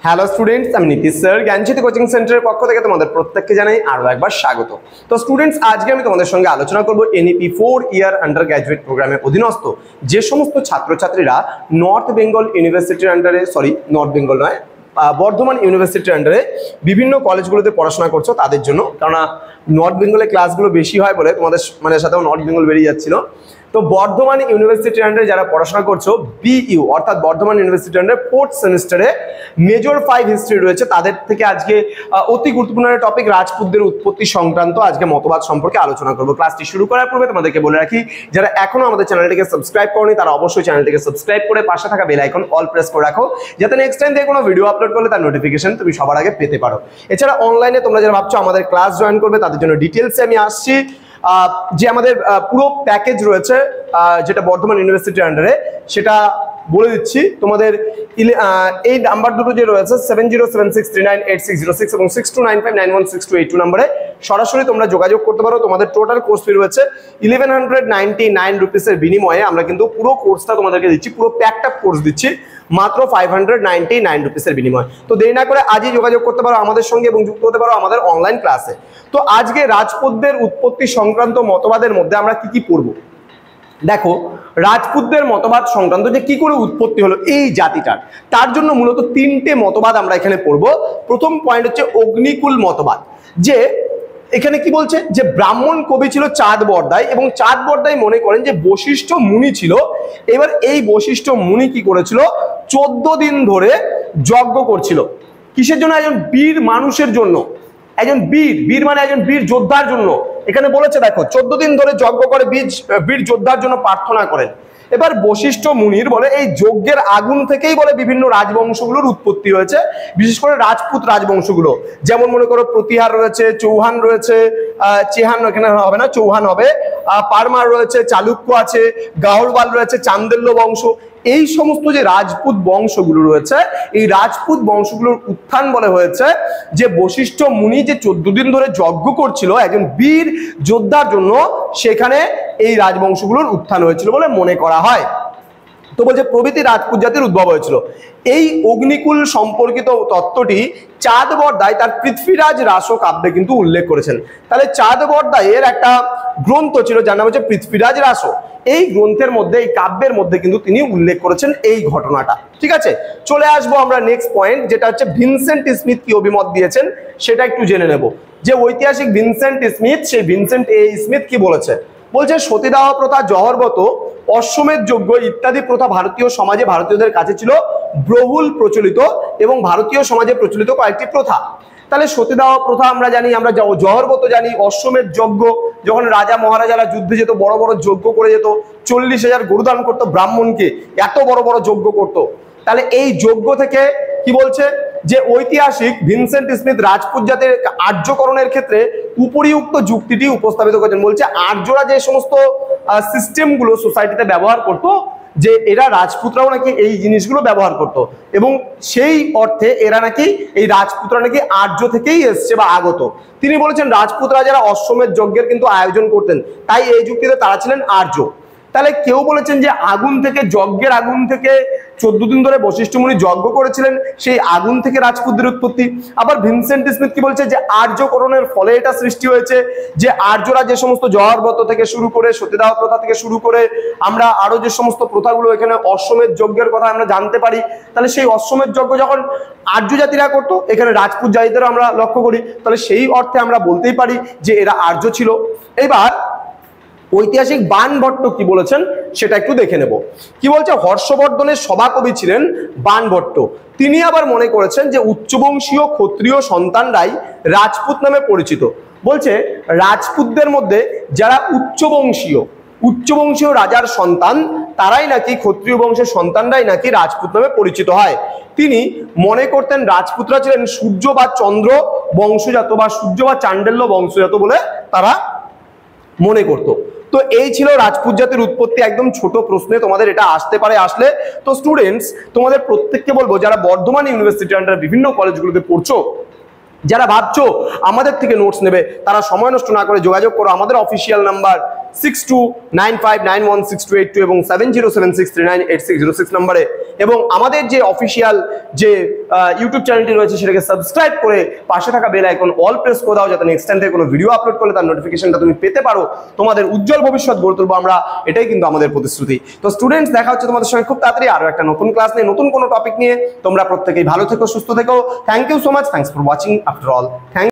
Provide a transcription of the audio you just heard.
Hello students, আমি Nitish sir জ্ঞানজ্যোতি coaching সেন্টারের পক্ষ থেকে তোমাদের প্রত্যেককে জানাই আরো একবার স্বাগত। তো স্টুডেন্টস, আজকে আমি তোমাদের সঙ্গে আলোচনা করব এনইপি 4 ইয়ার আন্ডার গ্র্যাজুয়েট প্রোগ্রামের অধীনস্থ যে সমস্ত ছাত্রছাত্রীরা নর্থ বেঙ্গল ইউনিভার্সিটির আন্ডারে নর্থ বেঙ্গল নয়, বর্ধমান ইউনিভার্সিটির আন্ডারে বিভিন্ন কলেজগুলোতে পড়াশোনা করছো তাদের জন্য। কারণ নর্থ বেঙ্গলে ক্লাসগুলো বেশি হয় বলে তোমাদের সাথেও নর্থ বেঙ্গল বেরিয়ে যাচ্ছিল। তো বর্ধমান ইউনিভার্সিটির আন্ডারে যারা পড়াশোনা করছো বিইউ অর্থাৎ বর্ধমান ইউনিভার্সিটির আন্ডারে 4th সেমিস্টারে মেজর 5 হিস্ট্রি রয়েছে, তাদের থেকে আজকে অতি গুরুত্বপূর্ণ টপিক রাজপুতদের উৎপত্তি সংক্রান্ত আজকে মতবাদ সম্পর্কে আলোচনা করব। ক্লাসটি শুরু করার পূর্বে তোমাদেরকে বলে রাখি, যারা এখনো আমাদের চ্যানেলটিকে সাবস্ক্রাইব করনি তারা অবশ্যই চ্যানেলটিকে সাবস্ক্রাইব করে পাশে থাকা বেল আইকন অল প্রেস করে রাখো, যাতে নেক্সট টাইম থেকে কোনো ভিডিও আপলোড করলে তার নোটিফিকেশন তুমি সবার আগে পেতে পারো। এছাড়া অনলাইনে তোমরা যারা ভাবছো আমাদের ক্লাস জয়েন করবে তাদের জন্য ডিটেলসে আমি আসছি। যে আমাদের পুরো প্যাকেজ রয়েছে যেটা বর্ধমান ইউনিভার্সিটির আন্ডারে, সেটা বলে দিচ্ছি তোমাদের। এই নাম্বার দুটো যে রয়েছে 7076398606 এবং 6295916282 নম্বরে সরাসরি তোমরা যোগাযোগ করতে পারো। তোমাদের টোটাল কোর্স ফি রয়েছে 1199 রুপিসের বিনিময়ে আমরা কিন্তু পুরো কোর্সটা তোমাদেরকে দিচ্ছি, পুরো প্যাকড আপ কোর্স দিচ্ছি মাত্র 599 রুপিসের বিনিময়ে। তো দেরি না করে আজই যোগাযোগ করতে পারো আমাদের সঙ্গে এবং যুক্ত হতে পারো আমাদের অনলাইন ক্লাসে। তো আজকে রাজপুতদের উৎপত্তি সংক্রান্ত মতবাদের মধ্যে আমরা কি কি পড়বো দেখো। রাজপুতদের মতবাদ সংক্রান্ত যে কি করে উৎপত্তি হলো এই জাতিটার, তার জন্য মূলত 3টে মতবাদ আমরা এখানে পড়বো। প্রথম পয়েন্ট হচ্ছে অগ্নিকুল মতবাদ। যে এখানে কি বলছে যে ব্রাহ্মণ কবি ছিল চাঁদ বরদাই এবং চাঁদ বরদাই মনে করেন যে বশিষ্ঠ মুনি ছিল। এবার এই বশিষ্ঠ মুনি কি করেছিল, 14 দিন ধরে যজ্ঞ করছিল। কিসের জন্য? একজন বীর মানুষের জন্য, একজন বীর মানে একজন বীর যোদ্ধার জন্য। এখানে বলেছে দেখো 14 দিন ধরে যজ্ঞ করে বীর যোদ্ধার জন্য প্রার্থনা করেন। এবার বশিষ্ঠ মুনির বলে এই যজ্ঞের আগুন থেকেই বলে বিভিন্ন রাজবংশগুলোর উৎপত্তি হয়েছে, বিশেষ করে রাজপুত রাজবংশগুলো। যেমন মনে করো প্রতিহার রয়েছে, চৌহান রয়েছে, চেহান এখানে হবে না, চৌহান হবে, পারমার রয়েছে, চালুক্য আছে, গাহরওয়াল রয়েছে, চান্দেল্য বংশ। এই সমস্ত যে রাজপুত বংশগুলো রয়েছে, এই রাজপুত বংশগুলোর উত্থান বলে হয়েছে যে বশিষ্ঠ মুনি যে 14 দিন ধরে যজ্ঞ করছিল একজন বীর যোদ্ধার জন্য, সেখানে এই রাজবংশগুলোর উত্থান হয়েছিল বলে মনে করা হয়। তো বলছে প্রভৃতি রাজপুত জাতির উদ্ভব হয়েছিল। এই অগ্নিকুল সম্পর্কিত তত্ত্বটি চাঁদ বরদাই তার পৃথ্বীরাজ রাস কাব্যে কিন্তু উল্লেখ করেছেন। তাহলে চাঁদ বরদাইয়ের একটা গ্রন্থ ছিল যার নাম হচ্ছে পৃথ্বীরাজ রাস। এই গ্রন্থের মধ্যে, এই কাব্যের মধ্যে কিন্তু তিনি উল্লেখ করেছেন এই ঘটনাটা। ঠিক আছে, চলে আসবো আমরা নেক্সট পয়েন্ট, যেটা হচ্ছে ভিনসেন্ট স্মিথ কি অভিমত দিয়েছেন সেটা একটু জেনে নেব। যে ঐতিহাসিক ভিনসেন্ট স্মিথ, সেই ভিনসেন্ট এ স্মিথ কি বলেছে। বলছে সতীদাহ প্রথা, জহরব্রত, অশ্বমেধ যজ্ঞ ইত্যাদি প্রথা ভারতীয় সমাজে ভারতীয়দের কাছে ছিল বহুল প্রচলিত এবং ভারতীয় সমাজে প্রচলিত কয়েকটি প্রথা। তাহলে সতীদাহ প্রথা আমরা জানি, আমরা জহরব্রত জানি, অশ্বমেধ যজ্ঞ যখন রাজা মহারাজারা যুদ্ধে যেত বড় বড় যজ্ঞ করে যেত, 40,000 গরুদান করতো ব্রাহ্মণকে, এত বড় বড় যজ্ঞ করতো। তাহলে এই যজ্ঞ থেকে কি বলছে যে ঐতিহাসিক ভিনসেন্ট স্মিথ রাজপুত জাতির আর্যকরণের ক্ষেত্রে উপরিউক্ত যুক্তিটি উপস্থাপিত করেছেন। বলছে আর্যরা যে সমস্ত সিস্টেমগুলো সোসাইটিতে ব্যবহার করতো, যে এরা রাজপুতরাও নাকি এই জিনিসগুলো ব্যবহার করত এবং সেই অর্থে এরা নাকি এই রাজপুতরা নাকি আর্য থেকেই এসছে বা আগত। তিনি বলেছেন রাজপুতরা যারা অশ্বমেধ যজ্ঞের কিন্তু আয়োজন করতেন, তাই এই যুক্তিতে তারা ছিলেন আর্য। তাহলে কেউ বলেছেন যে আগুন থেকে, যজ্ঞের আগুন থেকে 14 দিন ধরে বশিষ্ঠ মুনি যজ্ঞ করেছিলেন, সেই আগুন থেকে রাজপুতদের উৎপত্তি। আবার ভিনসেন্ট স্মিথ কি বলছে যে আর্যকরণের ফলে এটা সৃষ্টি হয়েছে, যে আর্যরা যে সমস্ত জহরব্রত থেকে শুরু করে, সতীদাহ প্রথা থেকে শুরু করে আমরা আরো যে সমস্ত প্রথাগুলো, এখানে অশ্বমেধ যজ্ঞের কথা আমরা জানতে পারি। তাহলে সেই অশ্বমেধ যজ্ঞ যখন আর্য জাতিরা করতো, এখানে রাজপুত জাতিদেরও আমরা লক্ষ্য করি, তাহলে সেই অর্থে আমরা বলতেই পারি যে এরা আর্য ছিল। এবার ঐতিহাসিক বাণভট্ট কি বলেছেন সেটা একটু দেখে নেব। কি বলছে, হর্ষবর্ধনের সভাকবি ছিলেন বাণভট্ট। তিনি আবার মনে করেছেন যে উচ্চবংশীয় ক্ষত্রিয় সন্তানরাই রাজপুত নামে পরিচিত। বলছে রাজপুতদের মধ্যে যারা উচ্চবংশীয় রাজার সন্তান, তারাই নাকি, ক্ষত্রিয় বংশের সন্তানরাই নাকি রাজপুত নামে পরিচিত হয়। তিনি মনে করতেন রাজপুতরা ছিলেন সূর্য বা চন্দ্র বংশজাত বা সূর্য বা চান্ডেল্য বংশজাত বলে তারা মনে করত। তো এই ছিল রাজপুত জাতির উৎপত্তি। একদম ছোট প্রশ্নে তোমাদের এটা আসতে পারে আসলে। তো স্টুডেন্টস, তোমাদের প্রত্যেককে বলবো যারা বর্ধমান ইউনিভার্সিটির আন্ডার বিভিন্ন কলেজগুলোতে পড়ছো, যারা ভাবছো আমাদের থেকে নোটস নেবে, তারা সময় নষ্ট না করে যোগাযোগ করো আমাদের অফিসিয়াল নাম্বার 6295916282 এবং 7076398606 নম্বরে, এবং আমাদের যে অফিসিয়াল যে ইউটিউব চ্যানেলটি রয়েছে সেটাকে সাবস্ক্রাইব করে পাশে থাকা বেল আইকন অল প্রেস করে দাও, যাতে নেক্সট টাইম থেকে কোনো ভিডিও আপলোড করলে তার নোটিফিকেশনটা তুমি পেতে পারো। তোমাদের উজ্জ্বল ভবিষ্যৎ গড়ে তুলবো আমরা, এটাই কিন্তু আমাদের প্রতিশ্রুতি। তো স্টুডেন্টস, দেখা হচ্ছে তোমাদের সঙ্গে খুব তাড়াতাড়ি আরো একটা নতুন ক্লাস নিয়ে, নতুন কোনো টপিক নিয়ে। তোমরা প্রত্যেকেই ভালো থেকো, সুস্থ থেকো। Thank you so much, thanks for watching after all. Thank